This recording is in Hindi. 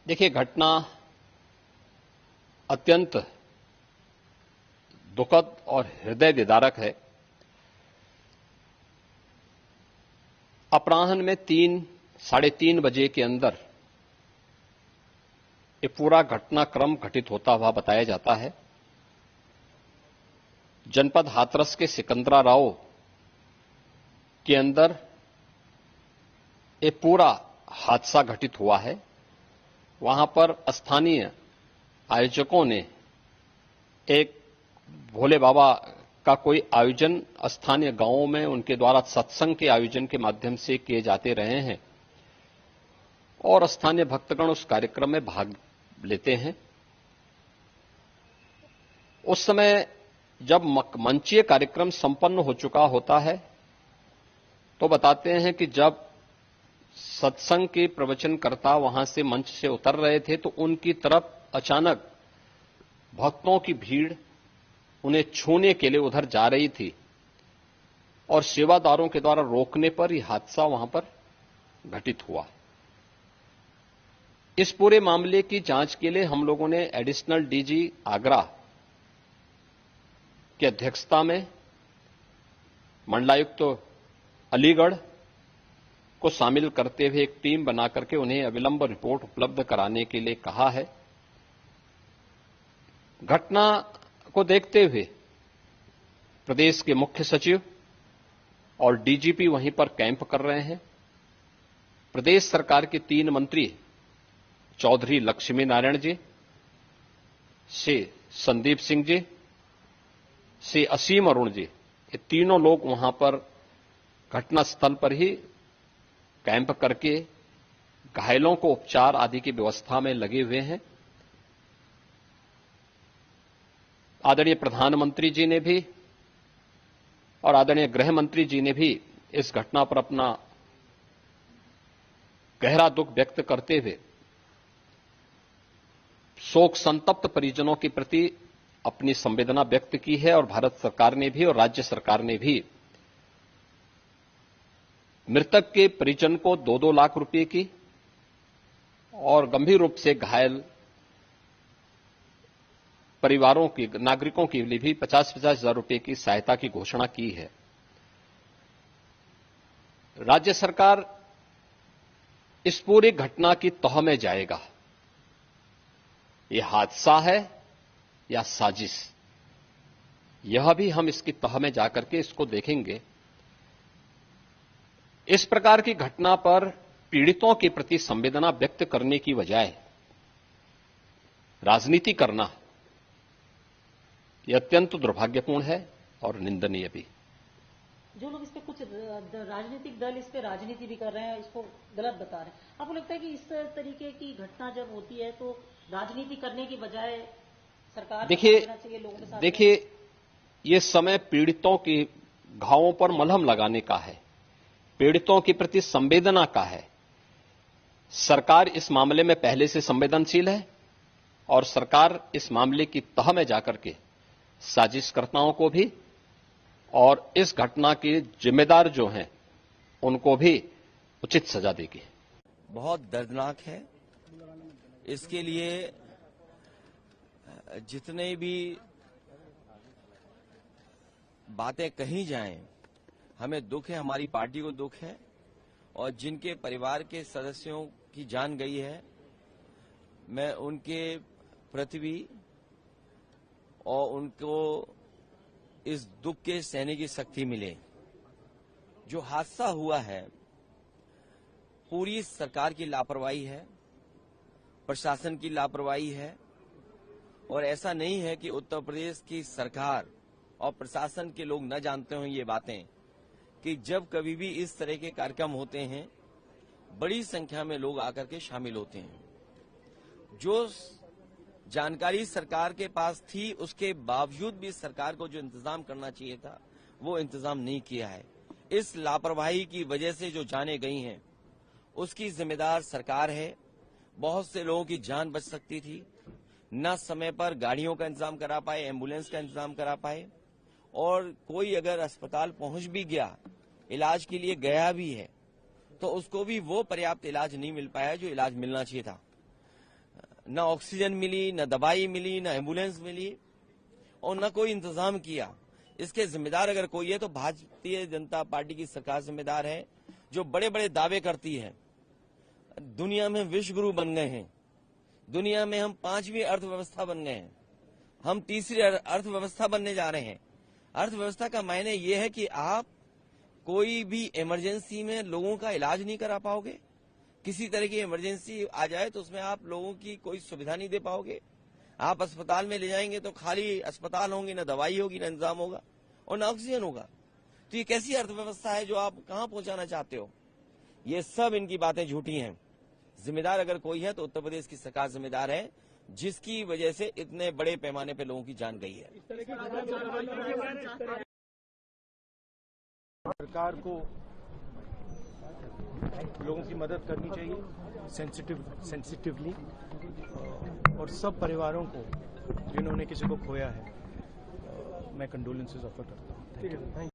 देखिए, घटना अत्यंत दुखद और हृदय विदारक है। अपराह्न में 3-3:30 बजे के अंदर ये पूरा घटनाक्रम घटित होता हुआ बताया जाता है। जनपद हाथरस के सिकंदराराव के अंदर ये पूरा हादसा घटित हुआ है। वहां पर स्थानीय आयोजकों ने एक भोले बाबा का कोई आयोजन स्थानीय गांवों में उनके द्वारा सत्संग के आयोजन के माध्यम से किए जाते रहे हैं और स्थानीय भक्तगण उस कार्यक्रम में भाग लेते हैं। उस समय जब मंचीय कार्यक्रम संपन्न हो चुका होता है तो बताते हैं कि जब सत्संग के प्रवचनकर्ता वहां से मंच से उतर रहे थे तो उनकी तरफ अचानक भक्तों की भीड़ उन्हें छूने के लिए उधर जा रही थी और सेवादारों के द्वारा रोकने पर यह हादसा वहां पर घटित हुआ। इस पूरे मामले की जांच के लिए हम लोगों ने एडिशनल डीजी आगरा की अध्यक्षता में मंडलायुक्त अलीगढ़ को शामिल करते हुए एक टीम बनाकर के उन्हें अविलंब रिपोर्ट उपलब्ध कराने के लिए कहा है। घटना को देखते हुए प्रदेश के मुख्य सचिव और डीजीपी वहीं पर कैंप कर रहे हैं। प्रदेश सरकार के 3 मंत्री चौधरी लक्ष्मी नारायण जी, श्री संदीप सिंह जी, श्री असीम अरुण जी, ये तीनों लोग वहां पर घटनास्थल पर ही कैंप करके घायलों को उपचार आदि की व्यवस्था में लगे हुए हैं। आदरणीय प्रधानमंत्री जी ने भी और आदरणीय गृह मंत्री जी ने भी इस घटना पर अपना गहरा दुख व्यक्त करते हुए शोक संतप्त परिजनों के प्रति अपनी संवेदना व्यक्त की है और भारत सरकार ने भी और राज्य सरकार ने भी मृतक के परिजन को 2-2 लाख रुपए की और गंभीर रूप से घायल परिवारों की नागरिकों के लिए भी 50-50 हजार रुपए की सहायता की घोषणा की है। राज्य सरकार इस पूरी घटना की तह में जाएगा। यह हादसा है या साजिश, यह भी हम इसकी तह में जाकर के इसको देखेंगे। इस प्रकार की घटना पर पीड़ितों के प्रति संवेदना व्यक्त करने की बजाय राजनीति करना यह अत्यंत दुर्भाग्यपूर्ण है और निंदनीय भी। जो लोग इस पे कुछ राजनीतिक दल इस पे राजनीति भी कर रहे हैं, इसको गलत बता रहे हैं, आपको लगता है कि इस तरीके की घटना जब होती है तो राजनीति करने की बजाय सरकार देखिए, ये समय पीड़ितों के घावों पर मलहम लगाने का है, पीड़ितों के प्रति संवेदना का है। सरकार इस मामले में पहले से संवेदनशील है और सरकार इस मामले की तह में जाकर के साजिशकर्ताओं को भी और इस घटना के जिम्मेदार जो हैं उनको भी उचित सजा देगी। बहुत दर्दनाक है। इसके लिए जितने भी बातें कही जाएं, हमें दुख है, हमारी पार्टी को दुख है और जिनके परिवार के सदस्यों की जान गई है, मैं उनके प्रति भी और उनको इस दुख के सहने की शक्ति मिले। जो हादसा हुआ है पूरी सरकार की लापरवाही है, प्रशासन की लापरवाही है और ऐसा नहीं है कि उत्तर प्रदेश की सरकार और प्रशासन के लोग न जानते हों ये बातें कि जब कभी भी इस तरह के कार्यक्रम होते हैं बड़ी संख्या में लोग आकर के शामिल होते हैं। जो जानकारी सरकार के पास थी उसके बावजूद भी सरकार को जो इंतजाम करना चाहिए था वो इंतजाम नहीं किया है। इस लापरवाही की वजह से जो जानें गई हैं उसकी जिम्मेदार सरकार है। बहुत से लोगों की जान बच सकती थी, न समय पर गाड़ियों का इंतजाम करा पाए, एम्बुलेंस का इंतजाम करा पाए और कोई अगर अस्पताल पहुंच भी गया, इलाज के लिए गया भी है तो उसको भी वो पर्याप्त इलाज नहीं मिल पाया जो इलाज मिलना चाहिए था। न ऑक्सीजन मिली, न दवाई मिली, न एम्बुलेंस मिली और न कोई इंतजाम किया। इसके जिम्मेदार अगर कोई है तो भारतीय जनता पार्टी की सरकार जिम्मेदार है, जो बड़े बड़े दावे करती है। दुनिया में विश्व गुरु बन गए हैं, दुनिया में हम 5वीं अर्थव्यवस्था बन गए हैं, हम तीसरी अर्थव्यवस्था बनने जा रहे हैं। अर्थव्यवस्था का मायने ये है कि आप कोई भी इमरजेंसी में लोगों का इलाज नहीं करा पाओगे। किसी तरह की इमरजेंसी आ जाए तो उसमें आप लोगों की कोई सुविधा नहीं दे पाओगे। आप अस्पताल में ले जाएंगे तो खाली अस्पताल होंगे, न दवाई होगी, न इंतजाम होगा और न ऑक्सीजन होगा। तो ये कैसी अर्थव्यवस्था है जो आप कहां पहुंचाना चाहते हो? ये सब इनकी बातें झूठी हैं। जिम्मेदार अगर कोई है तो उत्तर प्रदेश की सरकार जिम्मेदार है, जिसकी वजह से इतने बड़े पैमाने पे लोगों की जान गई है। सरकार को लोगों की मदद करनी चाहिए सेंसिटिवली, और सब परिवारों को जिन्होंने किसी को खोया है मैं कंडोलेंसेस ऑफर करता हूँ। Thank you.